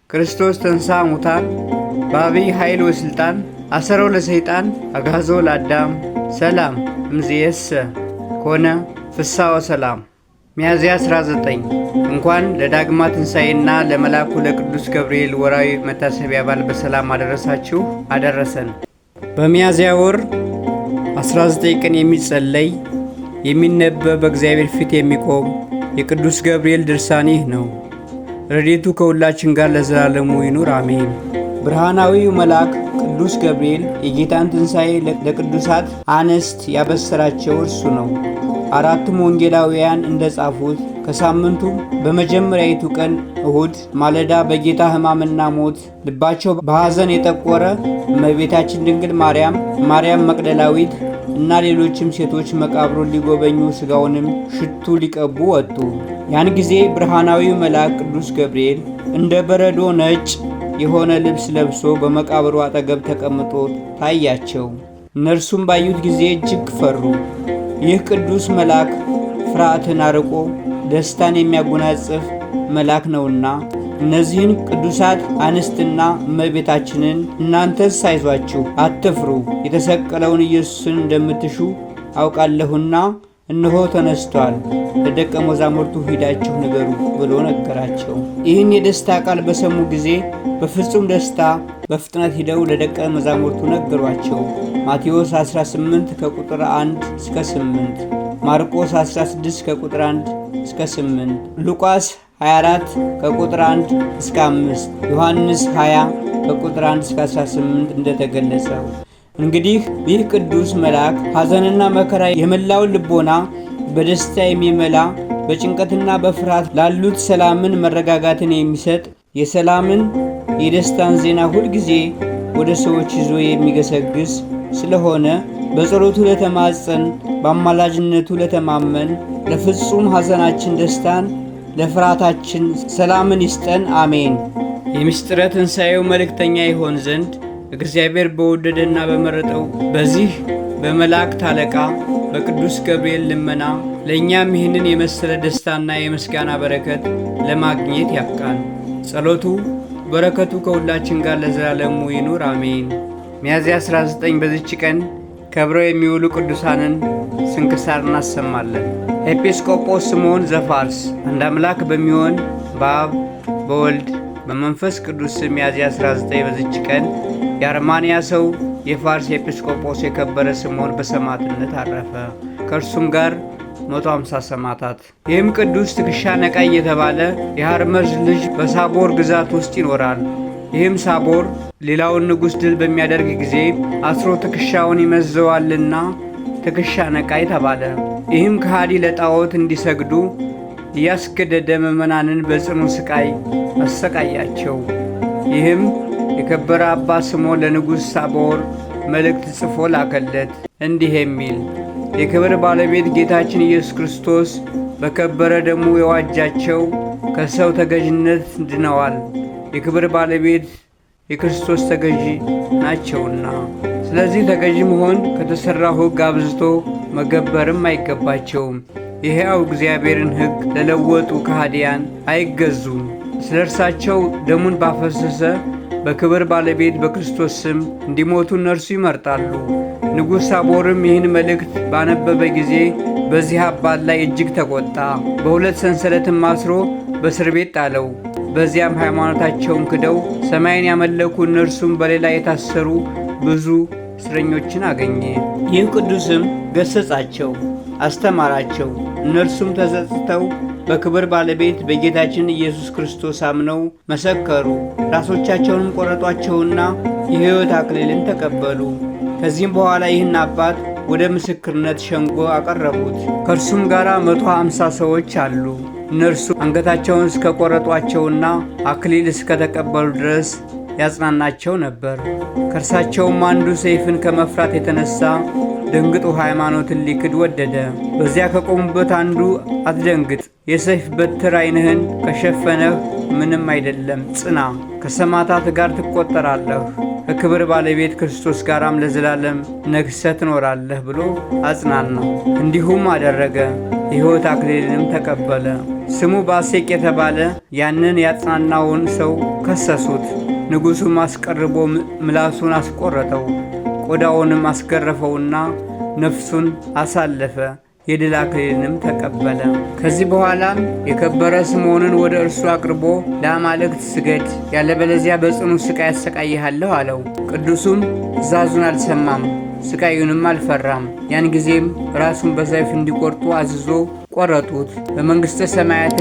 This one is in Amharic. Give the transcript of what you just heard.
ክርስቶስ ተንሥአ እሙታን በአቢይ ኃይል ወሥልጣን አሰሮ ለሰይጣን አግዓዞ ለአዳም ሰላም እምይእዜሰ ኮነ ፍስሐ ወሰላም። ሚያዝያ 19 እንኳን ለዳግማ ትንሣኤና ለመልአኩ ለቅዱስ ገብርኤል ወርኃዊ መታሰቢያ በዓል በሰላም አደረሳችሁ አደረሰን። በሚያዝያ ወር 19 ቀን የሚጸለይ የሚነበብ በእግዚአብሔር ፊት የሚቆም የቅዱስ ገብርኤል ድርሳን ይህ ነው። ረድኤቱ ከሁላችን ጋር ለዘላለሙ ይኑር አሜን። ብርሃናዊው መልአክ ቅዱስ ገብርኤል የጌታን ትንሣኤ ለቅዱሳት አንስት ያበሰራቸው እርሱ ነው። አራቱም ወንጌላውያን እንደ ጻፉት ከሳምንቱ በመጀመሪያይቱ ቀን እሁድ ማለዳ በጌታ ሕማምና ሞት ልባቸው በሐዘን የጠቆረ እመቤታችን ድንግል ማርያም መቅደላዊት እና ሌሎችም ሴቶች መቃብሩን ሊጎበኙ ሥጋውንም ሽቱ ሊቀቡ ወጡ። ያን ጊዜ ብርሃናዊው መልአክ ቅዱስ ገብርኤል እንደ በረዶ ነጭ የሆነ ልብስ ለብሶ በመቃብሩ አጠገብ ተቀምጦ ታያቸው። እነርሱም ባዩት ጊዜ እጅግ ፈሩ። ይህ ቅዱስ መልአክ ፍርሃትን አርቆ ደስታን የሚያጎናጽፍ መልአክ ነውና እነዚህን ቅዱሳት አንስትና እመቤታችንን እናንተስ አይዟችሁ፣ አትፍሩ፣ የተሰቀለውን ኢየሱስን እንደምትሹ አውቃለሁና እነሆ ተነስቷል፣ ለደቀ መዛሙርቱ ሂዳችሁ ንገሩ ብሎ ነገራቸው። ይህን የደስታ ቃል በሰሙ ጊዜ በፍጹም ደስታ በፍጥነት ሂደው ለደቀ መዛሙርቱ ነገሯቸው። ማቴዎስ 18 ከቁጥር 1 እስከ 8፣ ማርቆስ 16 ከቁጥር 1 እስከ 8፣ ሉቃስ 24 ከቁጥር 1 እስከ 5፣ ዮሐንስ 20 ከቁጥር 1 እስከ 18 እንደተገለጸው። እንግዲህ ይህ ቅዱስ መልአክ ሐዘንና መከራ የመላውን ልቦና በደስታ የሚመላ በጭንቀትና በፍርሃት ላሉት ሰላምን፣ መረጋጋትን የሚሰጥ የሰላምን የደስታን ዜና ሁልጊዜ ወደ ሰዎች ይዞ የሚገሰግስ ስለሆነ በጸሎቱ ለተማጸን፣ በአማላጅነቱ ለተማመን ለፍጹም ሐዘናችን ደስታን፣ ለፍርሃታችን ሰላምን ይስጠን አሜን። የምስጢረ ትንሣኤው መልእክተኛ ይሆን ዘንድ እግዚአብሔር በወደደና በመረጠው በዚህ በመላእክት አለቃ በቅዱስ ገብርኤል ልመና ለእኛም ይህንን የመሰለ ደስታና የምስጋና በረከት ለማግኘት ያብቃን። ጸሎቱ በረከቱ ከሁላችን ጋር ለዘላለሙ ይኑር አሜን። ሚያዝያ 19 በዚች ቀን ከብረው የሚውሉ ቅዱሳንን ስንክሳር እናሰማለን። ኤጲስቆጶስ ስምዖን ዘፋርስ። አንድ አምላክ በሚሆን በአብ በወልድ በመንፈስ ቅዱስ ስም ሚያዝያ 19 በዚች ቀን የአርማንያ ሰው የፋርስ ኤጲስቆጶስ የከበረ ስምዖን በሰማዕትነት አረፈ። ከእርሱም ጋር 150 ሰማዕታት። ይህም ቅዱስ ትከሻ ነቃይ የተባለ የሐርመዝ ልጅ በሳቦር ግዛት ውስጥ ይኖራል። ይህም ሳቦር ሌላውን ንጉሥ ድል በሚያደርግ ጊዜ አስሮ ትከሻውን ይመዘዋልና ትከሻ ነቃይ ተባለ። ይህም ከሃዲ ለጣዖት እንዲሰግዱ እያስገደደ ምዕመናንን በጽኑ ስቃይ አሰቃያቸው። ይህም የከበረ አባ ስምዖን ለንጉሥ ሳቦር መልእክት ጽፎ ላከለት እንዲህ የሚል የክብር ባለቤት ጌታችን ኢየሱስ ክርስቶስ በከበረ ደሙ የዋጃቸው ከሰው ተገዥነት ድነዋል። የክብር ባለቤት የክርስቶስ ተገዢ ናቸውና፣ ስለዚህ ተገዢ መሆን ከተሠራው ሕግ አብዝቶ መገበርም አይገባቸውም። የሕያው እግዚአብሔርን ሕግ ለለወጡ ከሃዲያን አይገዙም። ስለ እርሳቸው ደሙን ባፈሰሰ በክብር ባለቤት በክርስቶስ ስም እንዲሞቱ እነርሱ ይመርጣሉ። ንጉሥ ሳቦርም ይህን መልእክት ባነበበ ጊዜ በዚህ አባት ላይ እጅግ ተቆጣ። በሁለት ሰንሰለትም አስሮ በእስር ቤት ጣለው። በዚያም ሃይማኖታቸውን ክደው ሰማይን ያመለኩ እነርሱም በሌላ የታሰሩ ብዙ እስረኞችን አገኘ። ይህ ቅዱስም ገሠጻቸው፣ አስተማራቸው። እነርሱም ተጸጽተው በክብር ባለቤት በጌታችን ኢየሱስ ክርስቶስ አምነው መሰከሩ። ራሶቻቸውንም ቆረጧቸውና የሕይወት አክሊልን ተቀበሉ። ከዚህም በኋላ ይህን አባት ወደ ምስክርነት ሸንጎ አቀረቡት። ከእርሱም ጋር 150 ሰዎች አሉ። እነርሱ አንገታቸውን እስከ ቆረጧቸውና አክሊል እስከ ተቀበሉ ድረስ ያጽናናቸው ነበር። ከእርሳቸውም አንዱ ሰይፍን ከመፍራት የተነሳ ደንግጦ ሃይማኖትን ሊክድ ወደደ። በዚያ ከቆሙበት አንዱ አትደንግጥ፣ የሰይፍ በትር ዓይንህን ከሸፈነህ ምንም አይደለም፣ ጽና፣ ከሰማዕታት ጋር ትቆጠራለህ፣ ከክብር ባለቤት ክርስቶስ ጋራም ለዘላለም ነግሰህ ትኖራለህ ብሎ አጽናናው። እንዲሁም አደረገ። የሕይወት አክሊልንም ተቀበለ። ስሙ ባሴቅ የተባለ ያንን ያጽናናውን ሰው ከሰሱት። ንጉሡም አስቀርቦ ምላሱን አስቆረጠው፣ ቆዳውንም አስገረፈውና ነፍሱን አሳለፈ። የድል አክሊልንም ተቀበለ። ከዚህ በኋላም የከበረ ስምዖንን ወደ እርሱ አቅርቦ ለአማልክት ስገድ፣ ያለበለዚያ በጽኑ ሥቃይ ያሰቃይሃለሁ አለው። ቅዱሱም ትእዛዙን አልሰማም፣ ሥቃዩንም አልፈራም። ያን ጊዜም ራሱን በሰይፍ እንዲቆርጡ አዝዞ ቆረጡት። በመንግሥተ ሰማያት